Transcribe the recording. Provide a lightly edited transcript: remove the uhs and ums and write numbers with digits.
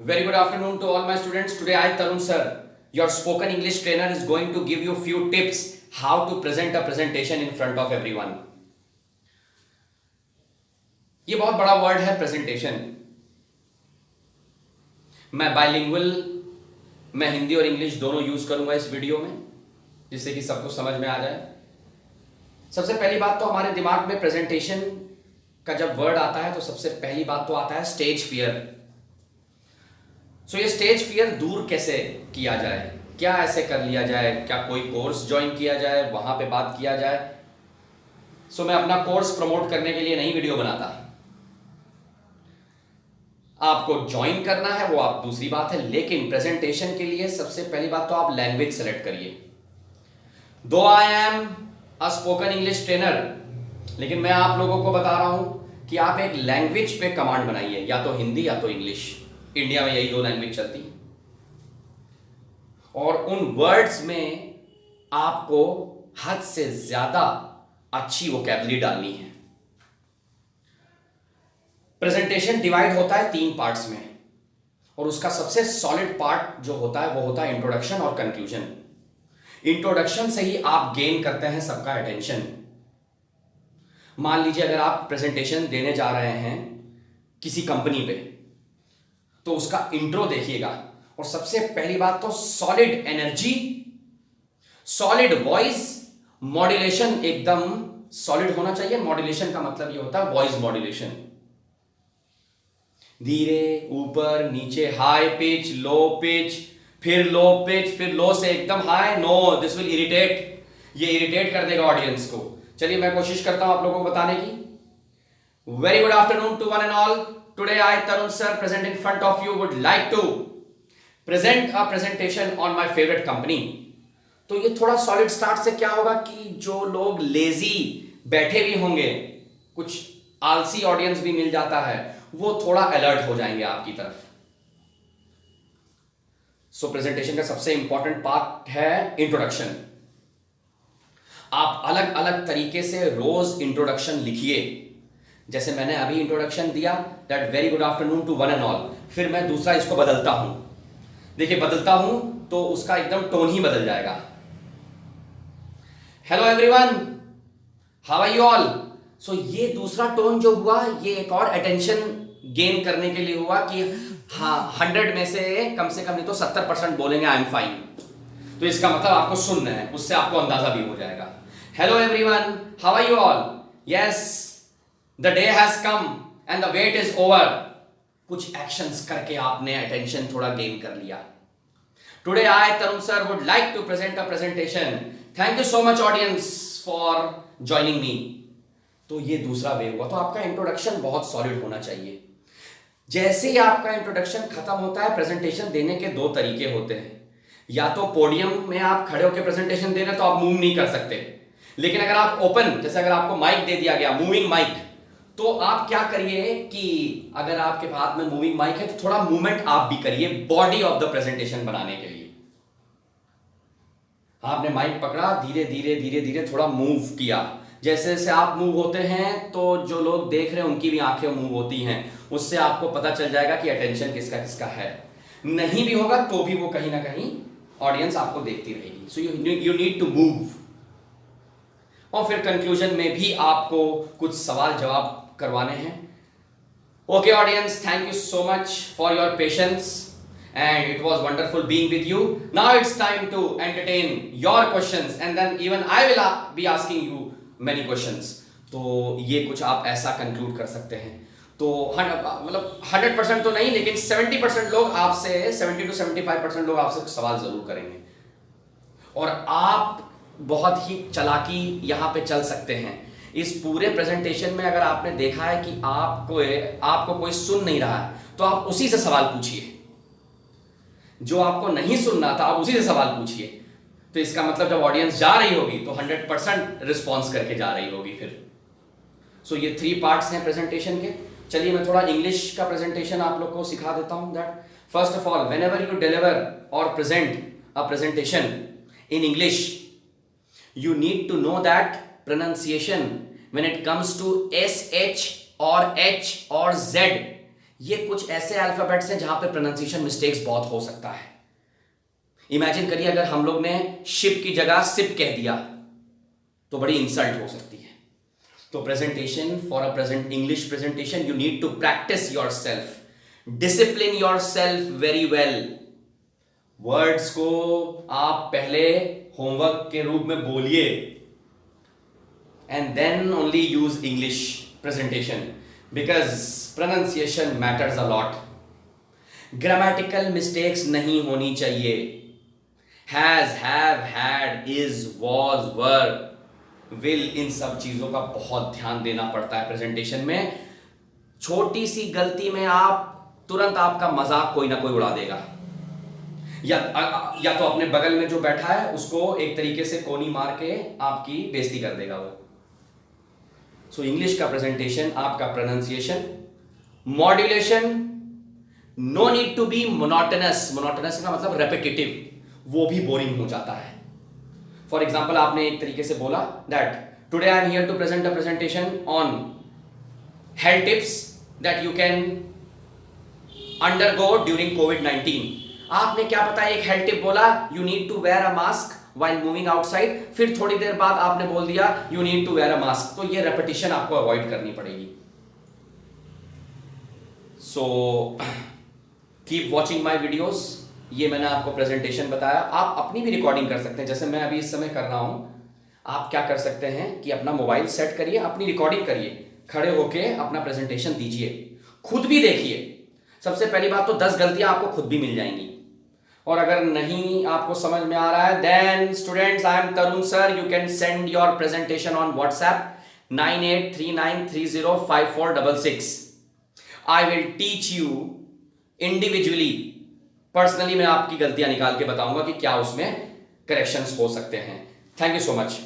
Very good afternoon to all my students. Today I, Tarun sir, your spoken English trainer, is going to give you few tips how to present a presentation in front of everyone. ये बहुत बड़ा word है presentation. मैं bilingual, मैं हिंदी और English दोनों use करूंगा इस वीडियो में, जिससे कि सबको समझ में आ जाए. सबसे पहली बात तो हमारे दिमाग में प्रेजेंटेशन का जब वर्ड आता है तो सबसे पहली बात तो आता है स्टेज फियर. सो ये स्टेज फियर दूर कैसे किया जाए, क्या ऐसे कर लिया जाए, क्या कोई कोर्स ज्वाइन किया जाए, वहां पे बात किया जाए. सो मैं अपना कोर्स प्रमोट करने के लिए नहीं वीडियो बनाता. आपको ज्वाइन करना है वो आप दूसरी बात है, लेकिन प्रेजेंटेशन के लिए सबसे पहली बात तो आप लैंग्वेज सेलेक्ट करिए. दो I am a spoken English trainer, लेकिन मैं आप लोगों को बता रहा हूं कि आप एक लैंग्वेज पे कमांड बनाइए, या तो हिंदी या तो इंग्लिश. इंडिया में यही दो लैंग्वेज चलती है, और उन वर्ड्स में आपको हद से ज्यादा अच्छी वोकैबुलरी डालनी है. प्रेजेंटेशन डिवाइड होता है 3 पार्ट्स में, और उसका सबसे सॉलिड पार्ट जो होता है वो होता है इंट्रोडक्शन और कंक्लूजन. इंट्रोडक्शन से ही आप गेन करते हैं सबका अटेंशन. मान लीजिए अगर आप प्रेजेंटेशन देने जा रहे हैं किसी कंपनी पे, तो उसका इंट्रो देखिएगा, और सबसे पहली बात तो solid energy, solid voice, modulation एकदम सॉलिड होना चाहिए. मॉड्यूलेशन का मतलब ये होता है वॉइस मॉड्यूलेशन, धीरे, ऊपर, नीचे, हाई पिच, लो पिच, फिर लो पिच, फिर लो से एकदम high. No, this will irritate, ये इरिटेट कर देगा ऑडियंस को. चलिए मैं कोशिश करता हूं आप लोगों को बताने की. Very good afternoon to one and all. Today I, Tarun sir, present in front of you, would like to present a presentation on my favorite company. तो ये थोड़ा सॉलिड स्टार्ट से क्या होगा कि जो लोग लेजी बैठे भी होंगे, कुछ आलसी ऑडियंस भी मिल जाता है, वो थोड़ा अलर्ट हो जाएंगे आपकी तरफ. सो प्रेजेंटेशन का सबसे इंपॉर्टेंट पार्ट है इंट्रोडक्शन. आप अलग अलग तरीके से रोज इंट्रोडक्शन लिखिए. जैसे मैंने अभी इंट्रोडक्शन दिया, that very good afternoon to one and all, फिर मैं दूसरा इसको बदलता हूं. देखिए बदलता हूं तो उसका एकदम टोन ही बदल जाएगा. Hello everyone, how are you all. So ये दूसरा टोन जो हुआ, ये एक और अटेंशन गेन करने के लिए हुआ कि हाँ 100 में से कम नहीं तो 70% बोलेंगे आई एम फाइन. तो इसका मतलब आपको सुनना है, उससे आपको अंदाजा भी हो जाएगा. Hello everyone, how are you all. Yes, The day has come and the wait is over. कुछ एक्शंस करके आपने अटेंशन थोड़ा गेन कर लिया. Today I, Tarun sir, would like to present a presentation. Thank you so much audience for joining me. तो ये दूसरा वे हुआ. तो आपका इंट्रोडक्शन बहुत सॉलिड होना चाहिए. जैसे ही आपका इंट्रोडक्शन खत्म होता है, प्रेजेंटेशन देने के 2 तरीके होते हैं. या तो पोडियम में आप खड़े होकर प्रेजेंटेशन दे रहे तो आप मूव नहीं कर सकते, लेकिन अगर आप ओपन, जैसे अगर आपको माइक दे दिया गया, मूविंग माइक, तो आप क्या करिए कि अगर आपके हाथ में मूविंग माइक है तो थोड़ा मूवमेंट आप भी करिए बॉडी ऑफ द प्रेजेंटेशन बनाने के लिए. आपने माइक पकड़ा, धीरे धीरे धीरे धीरे थोड़ा मूव किया. जैसे जैसे आप मूव होते हैं तो जो लोग देख रहे हैं उनकी भी आंखें मूव होती हैं. उससे आपको पता चल जाएगा कि अटेंशन किसका किसका है. नहीं भी होगा तो भी वो कहीं ना कहीं ऑडियंस आपको देखती रहेगी. So you need to move. और फिर कंक्लूजन में भी आपको कुछ सवाल जवाब करवाने हैं. Okay audience, thank you so much for your patience and it was wonderful being with you. Now it's time to entertain your questions and then even I will be asking you many questions. तो ये कुछ आप ऐसा conclude कर सकते हैं. तो मतलब 100% तो नहीं, लेकिन 70% लोग आपसे, 70 to 75% लोग आपसे सवाल जरूर करेंगे. और आप बहुत ही चालाकी यहां पे चल सकते हैं. इस पूरे प्रेजेंटेशन में अगर आपने देखा है कि आपको कोई सुन नहीं रहा है, तो आप उसी से सवाल पूछिए. जो आपको नहीं सुनना था आप उसी से सवाल पूछिए. तो इसका मतलब जब ऑडियंस जा रही होगी तो 100% रिस्पॉन्स करके जा रही होगी फिर. सो ये 3 पार्ट्स हैं प्रेजेंटेशन के. चलिए मैं थोड़ा इंग्लिश का प्रेजेंटेशन आप लोग को सिखा देता हूं. That first of all, whenever you deliver or present a presentation in English, you need to know that pronunciation when it comes to sh or h or z, ये कुछ ऐसे अल्फाबेट्स हैं जहां पे प्रोनाउंसिएशन मिस्टेक्स बहुत हो सकता है। इमेजिन करिए अगर हम लोग ने शिप की जगह सिप कह दिया तो बड़ी इंसल्ट हो सकती है। तो presentation, for a present English presentation you need to practise yourself, discipline yourself very well. Words को आप पहले होमवर्क के रूप में बोलिए and then only use English presentation, because pronunciation matters a lot. Grammatical mistakes नहीं होनी चाहिए। Has, have, had, is, was, were, will, इन सब चीजों का बहुत ध्यान देना पड़ता है प्रेजेंटेशन में। छोटी सी गलती में आप तुरंत आपका मजाक कोई ना कोई उड़ा देगा, या तो अपने बगल में जो बैठा है उसको एक तरीके से कोनी मार के आपकी बेइज्जती कर देगा वो। सो इंग्लिश का प्रेजेंटेशन, आपका pronunciation, modulation, no need to be monotonous. Monotonous का मतलब रेपिटेटिव, वो भी बोरिंग हो जाता है। फॉर एग्जाम्पल आपने एक तरीके से बोला that today I am here to present a presentation on health tips that you can undergo during कोविड-19। आपने क्या पता एक हेल्थ टिप बोला, you need to wear a mask while moving outside, फिर थोड़ी देर बाद आपने बोल दिया you need to wear a mask. तो ये रेपिटेशन आपको अवॉइड करनी पड़ेगी। So keep watching my videos. ये मैंने आपको प्रेजेंटेशन बताया। आप अपनी भी रिकॉर्डिंग कर सकते हैं, जैसे मैं अभी इस समय कर रहा हूं। आप क्या कर सकते हैं कि अपना मोबाइल सेट करिए, अपनी रिकॉर्डिंग करिए, खड़े होके अपना प्रेजेंटेशन दीजिए, खुद भी देखिए। सबसे पहली बात तो 10 गलतियां आपको खुद भी मिल जाएंगी। और अगर नहीं आपको समझ में आ रहा है, then students, I am Tarun sir, you can send your presentation on WhatsApp 9839305466। I will teach you individually, personally मैं आपकी गलतियां निकाल के बताऊंगा कि क्या उसमें करेक्शंस हो सकते हैं। Thank you so much.